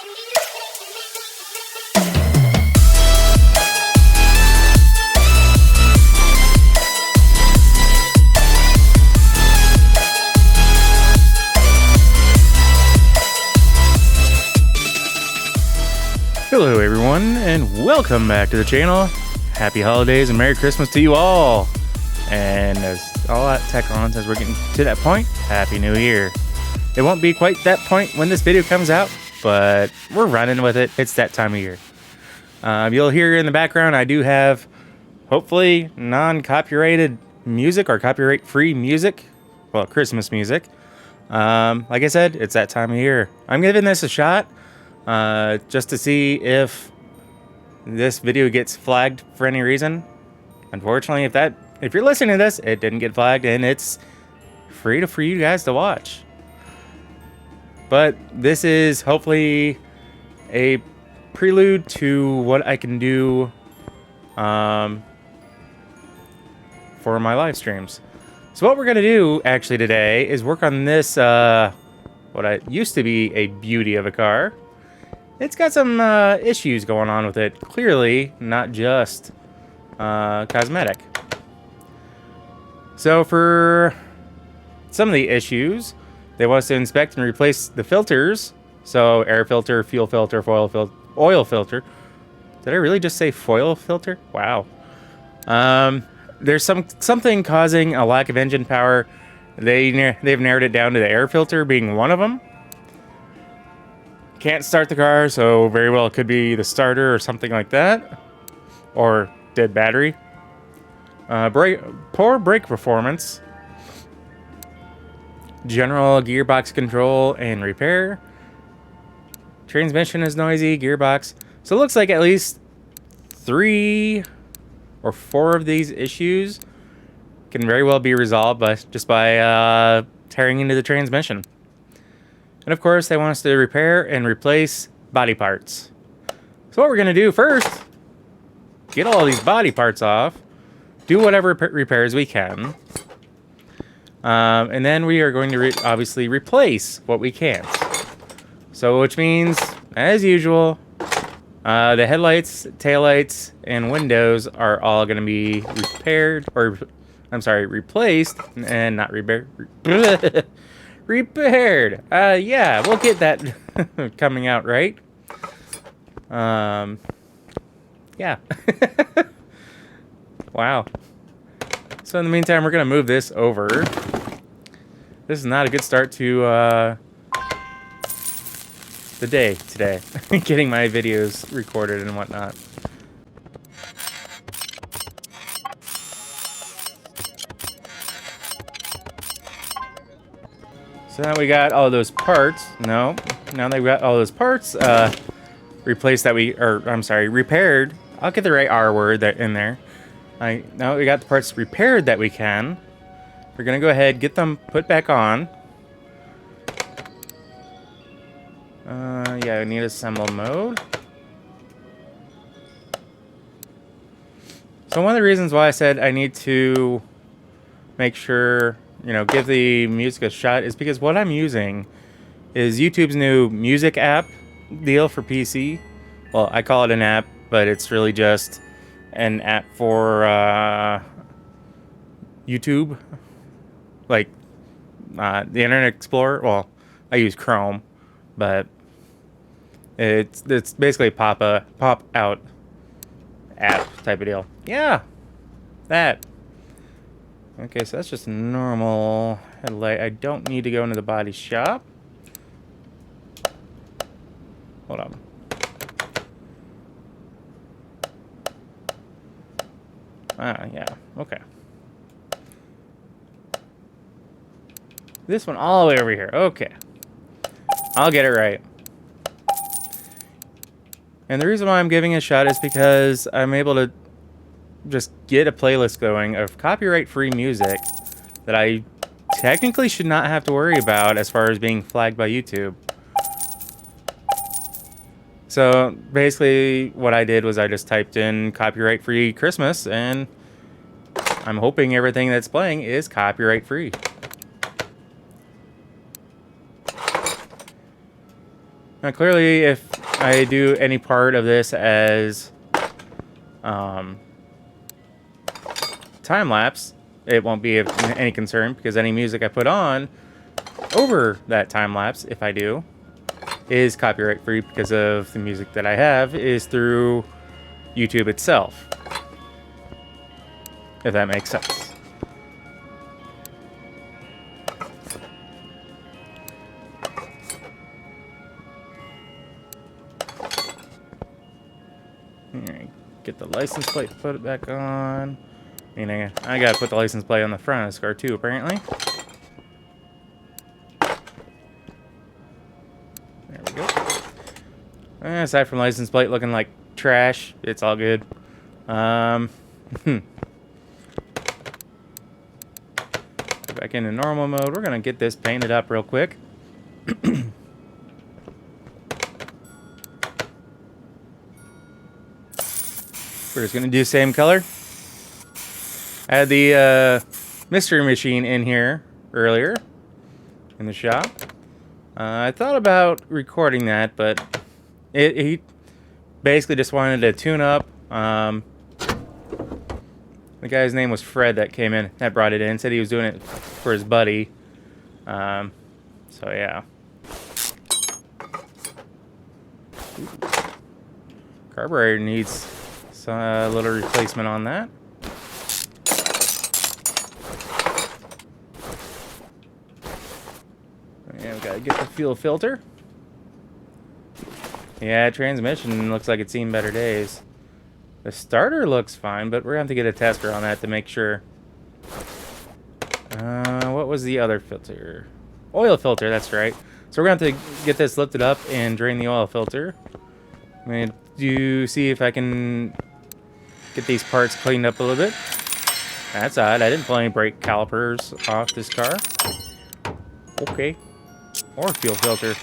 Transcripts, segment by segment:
Hello everyone, and welcome back to the channel. Happy holidays and Merry Christmas to you all. And as all that tech on says we're getting to that point, Happy New Year. It won't be quite that point when this video comes out, but we're running with it. It's that time of year. You'll hear in the background I do have, hopefully, non-copyrighted music or copyright-free music. Well, Christmas music. Like I said, it's that time of year. I'm giving this a shot. Just to see if this video gets flagged for any reason. Unfortunately, if you're listening to this, it didn't get flagged and it's free for you guys to watch. But this is hopefully a prelude to what I can do for my live streams. So what we're gonna do actually today is work on this what used to be a beauty of a car. It's got some issues going on with it. Clearly, not just cosmetic. So for some of the issues, they want us to inspect and replace the filters. So air filter, fuel filter, foil filter, oil filter. Did I really just say foil filter? Wow. There's something causing a lack of engine power. They've narrowed it down to the air filter being one of them. Can't start the car, so very well it could be the starter or something like that, or dead battery. Poor brake performance, general gearbox control and repair. Transmission is noisy, gearbox. So it looks like at least 3 or 4 of these issues can very well be resolved by tearing into the transmission. And of course, they want us to repair and replace body parts. So what we're going to do first, get all these body parts off, do whatever repairs we can, and then we are going to obviously replace what we can't. So which means, as usual, the headlights, taillights, and windows are all going to be repaired, or I'm sorry, replaced, and not repaired. Repaired. Yeah, we'll get that coming out, right? Yeah. Wow. So in the meantime, we're going to move this over. This is not a good start to the day today. Getting my videos recorded and whatnot. So now we got all those parts. No, now that we got all those parts replaced repaired. I'll get the right R word in there. Now we got the parts repaired that we can. We're gonna go ahead, get them put back on. Yeah, we need assemble mode. So one of the reasons why I said I need to make sure, give the music a shot is because what I'm using is YouTube's new music app deal for PC. Well, I call it an app, but it's really just an app for YouTube. Like the Internet Explorer. Well, I use Chrome, but it's basically a pop out app type of deal. Yeah, that. Okay, so that's just a normal headlight. I don't need to go into the body shop. Hold on. Yeah, okay. This one all the way over here. Okay. I'll get it right. And the reason why I'm giving it a shot is because I'm able to just get a playlist going of copyright-free music that I technically should not have to worry about as far as being flagged by YouTube. So basically what I did was I just typed in copyright-free Christmas, and I'm hoping everything that's playing is copyright-free. Now, clearly, if I do any part of this as time lapse, it won't be of any concern because any music I put on over that time lapse, if I do, is copyright free because of the music that I have is through YouTube itself. If that makes sense. Alright, get the license plate, put it back on. I gotta put the license plate on the front of this car too, apparently. There we go. Aside from license plate looking like trash, it's all good. Back into normal mode. We're gonna get this painted up real quick. We're just gonna do same color. I had the mystery machine in here earlier in the shop. I thought about recording that, but he basically just wanted to tune up. The guy's name was Fred that came in, that brought it in. Said he was doing it for his buddy. So yeah. Carburetor needs a little replacement on that. Yeah, we gotta get the fuel filter. Yeah, transmission looks like it's seen better days. The starter looks fine, but we're gonna have to get a tester on that to make sure. What was the other filter? Oil filter, that's right. So we're gonna have to get this lifted up and drain the oil filter. I'm gonna see if I can get these parts cleaned up a little bit. That's odd. I didn't pull any brake calipers off this car. Okay. Or fuel filter.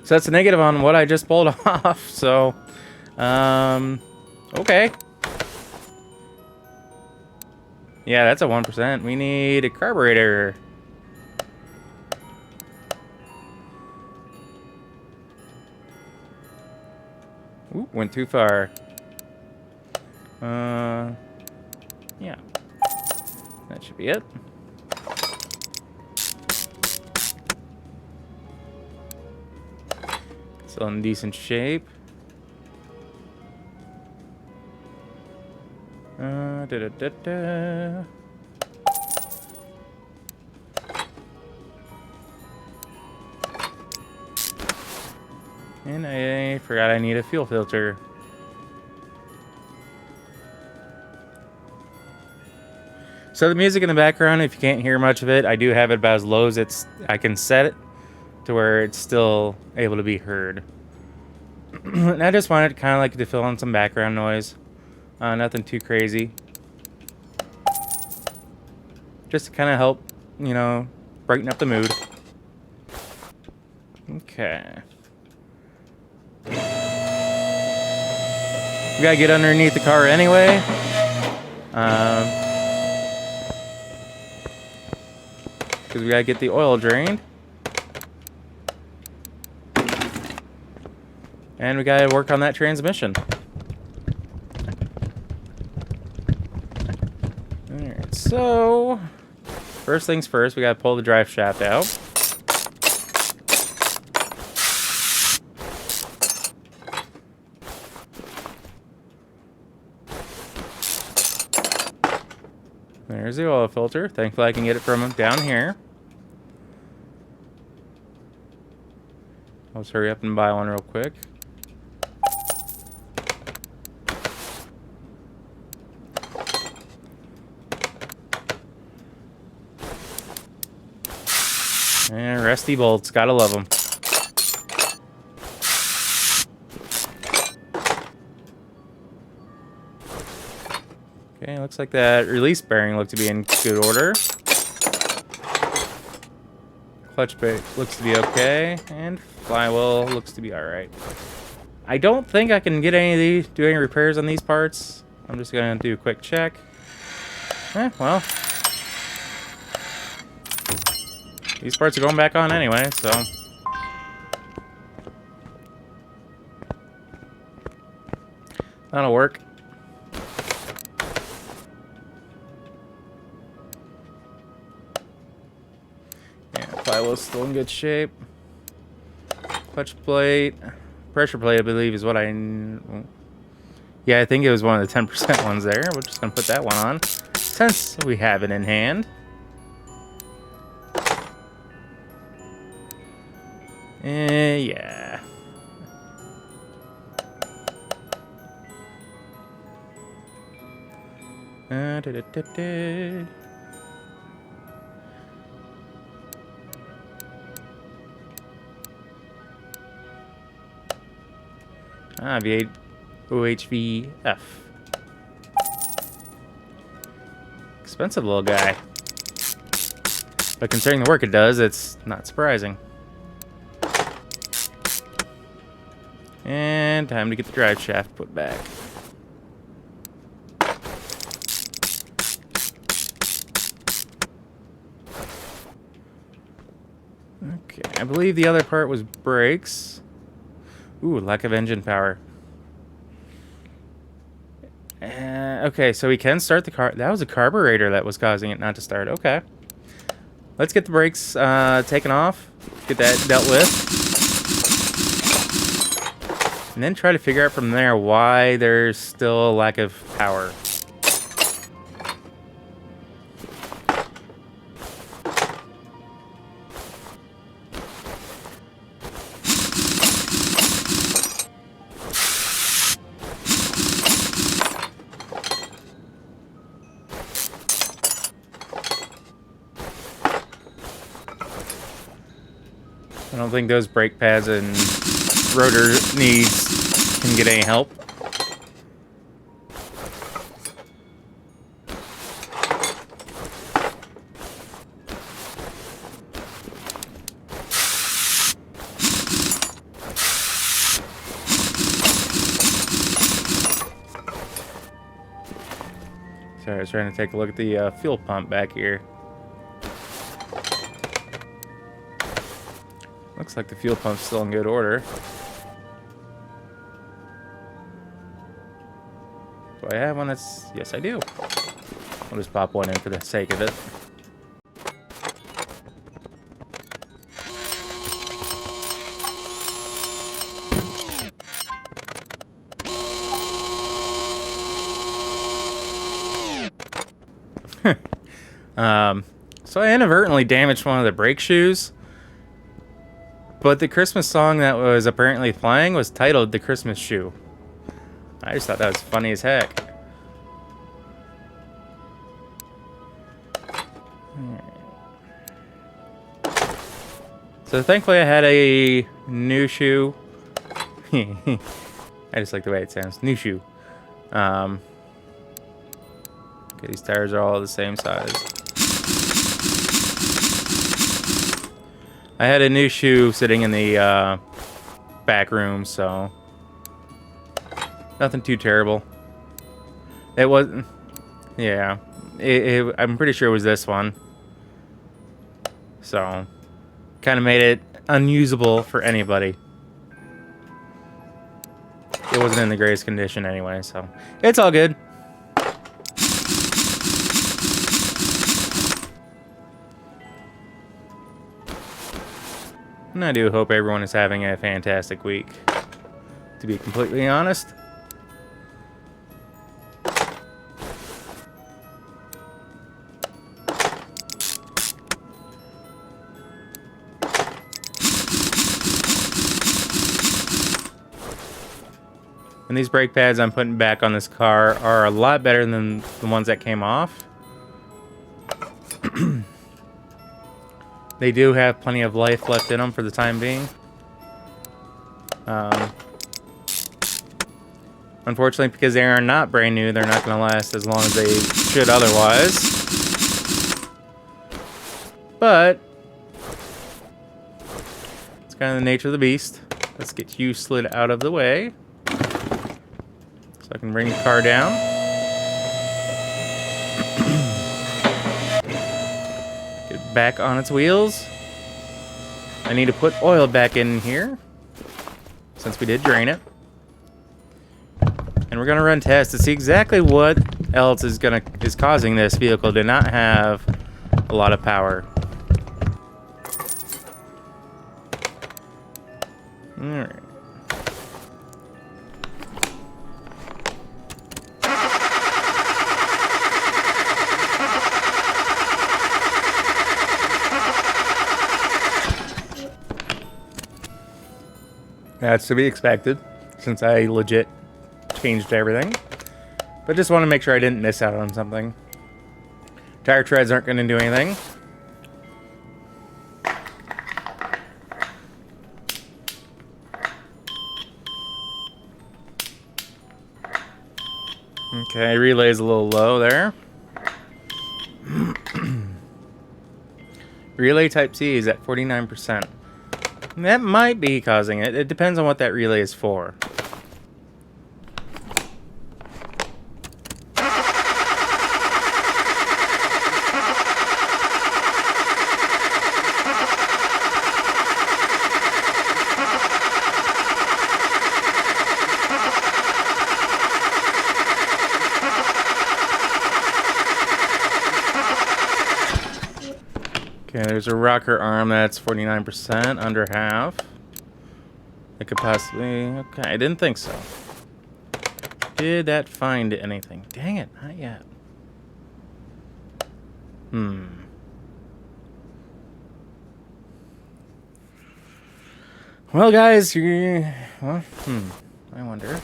So that's a negative on what I just pulled off. So, okay. Yeah, that's a 1%. We need a carburetor. Ooh, went too far. Yeah. That should be it. Still in decent shape. Da-da-da-da. And I forgot I need a fuel filter. So the music in the background, if you can't hear much of it, I do have it about as low as I can set it to where it's still able to be heard. And I just wanted kind of like to fill in some background noise. Nothing too crazy. Just to kind of help, you know, brighten up the mood. Okay. We gotta get underneath the car anyway. Because we gotta get the oil drained. And we gotta work on that transmission. Alright, so first things first, we gotta pull the drive shaft out. There's the oil filter. Thankfully I can get it from down here. Let's hurry up and buy one real quick. And rusty bolts, gotta love them. Okay, looks like that release bearing looked to be in good order. Clutch brake looks to be okay, and flywheel looks to be alright. I don't think I can get do any repairs on these parts. I'm just gonna do a quick check. Well. These parts are going back on anyway, so... That'll work. Yeah, flywheel's still in good shape. Clutch plate. Pressure plate, I believe, is what I... Yeah, I think it was one of the 10% ones there. We're just going to put that one on, since we have it in hand. Yeah. V8 OHVF. Expensive little guy. But considering the work it does, it's not surprising. And time to get the drive shaft put back. Okay, I believe the other part was brakes. Ooh, lack of engine power. Okay, so we can start the car. That was a carburetor that was causing it not to start. Okay. Let's get the brakes taken off. Get that dealt with. And then try to figure out from there why there's still a lack of power. I don't think those brake pads and rotor needs can get any help. Sorry, I was trying to take a look at the fuel pump back here. Looks like the fuel pump's still in good order. Do I have one that's... Yes, I do. I'll just pop one in for the sake of it. So I inadvertently damaged one of the brake shoes. But the Christmas song that was apparently playing was titled The Christmas Shoe. I just thought that was funny as heck. So thankfully I had a new shoe. I just like the way it sounds. New shoe. Okay, these tires are all the same size. I had a new shoe sitting in the back room, so nothing too terrible. It wasn't, yeah. I'm pretty sure it was this one. So, kind of made it unusable for anybody. It wasn't in the greatest condition anyway, so it's all good. And I do hope everyone is having a fantastic week, to be completely honest. And these brake pads I'm putting back on this car are a lot better than the ones that came off. They do have plenty of life left in them for the time being. Unfortunately, because they are not brand new, they're not going to last as long as they should otherwise. But it's kind of the nature of the beast. Let's get you slid out of the way, so I can bring the car down. Get it back on its wheels. I need to put oil back in here, since we did drain it. And we're gonna run tests to see exactly what else is causing this vehicle to not have a lot of power. Alright. That's to be expected, since I legit changed everything. But just want to make sure I didn't miss out on something. Tire treads aren't going to do anything. Okay, relay's a little low there. Relay type C is at 49%. That might be causing it. It depends on what that relay is for. Okay, there's a rocker arm that's 49%, under half. It could possibly... Okay, I didn't think so. Did that find anything? Dang it, not yet. Well, guys, I wonder.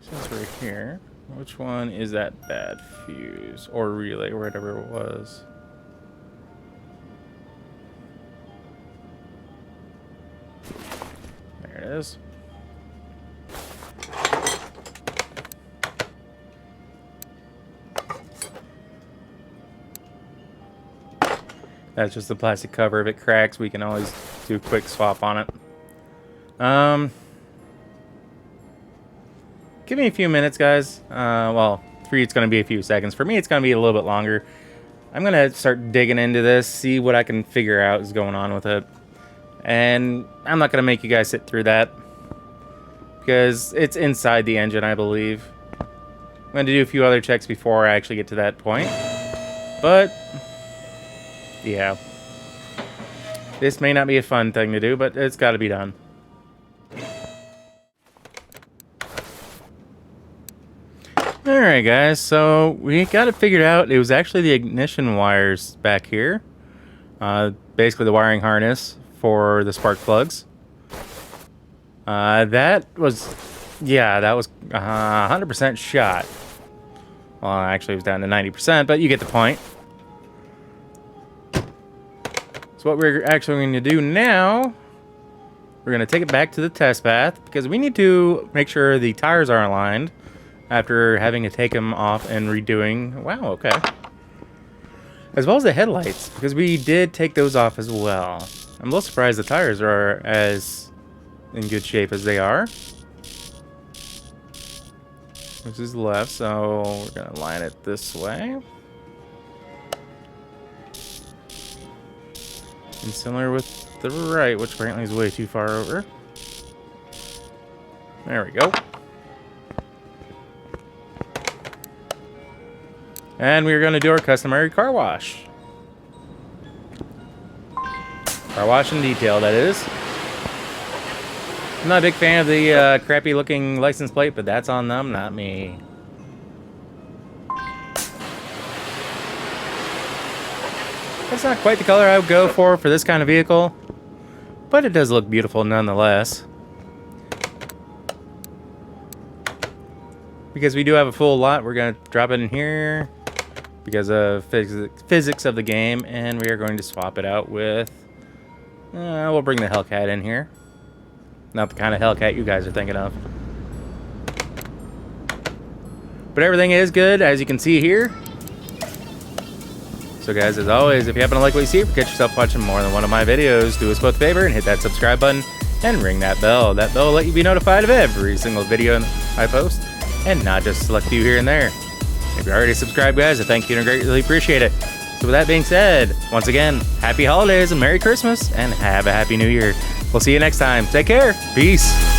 Since we're here... Which one is that bad fuse or relay or whatever it was? There it is. That's just the plastic cover. If it cracks, we can always do a quick swap on it. Give me a few minutes, guys. Well, for you, it's going to be a few seconds. For me, it's going to be a little bit longer. I'm going to start digging into this, see what I can figure out is going on with it. And I'm not going to make you guys sit through that, because it's inside the engine, I believe. I'm going to do a few other checks before I actually get to that point. But, yeah. This may not be a fun thing to do, but it's got to be done. Alright guys, so we got it figured out. It was actually the ignition wires back here. Basically the wiring harness for the spark plugs. That was 100% shot. Well, actually it was down to 90%, but you get the point. So what we're actually going to do now, we're going to take it back to the test path, because we need to make sure the tires are aligned. After having to take them off and redoing... Wow, okay. As well as the headlights, because we did take those off as well. I'm a little surprised the tires are as in good shape as they are. This is left, so we're going to line it this way. And similar with the right, which apparently is way too far over. There we go. And we're going to do our customary car wash. Car wash and detail, that is. I'm not a big fan of the crappy looking license plate, but that's on them, not me. That's not quite the color I would go for this kind of vehicle, but it does look beautiful nonetheless. Because we do have a full lot, we're going to drop it in here because of physics of the game, and we are going to swap it out with... we'll bring the Hellcat in here. Not the kind of Hellcat you guys are thinking of. But everything is good, as you can see here. So guys, as always, if you happen to like what you see, get yourself watching more than one of my videos, do us both a favor and hit that subscribe button and ring that bell. That bell will let you be notified of every single video I post, and not just select few here and there. If you're already subscribed, guys, I thank you and I greatly appreciate it. So with that being said, once again, happy holidays and Merry Christmas, and have a Happy New Year. We'll see you next time. Take care. Peace.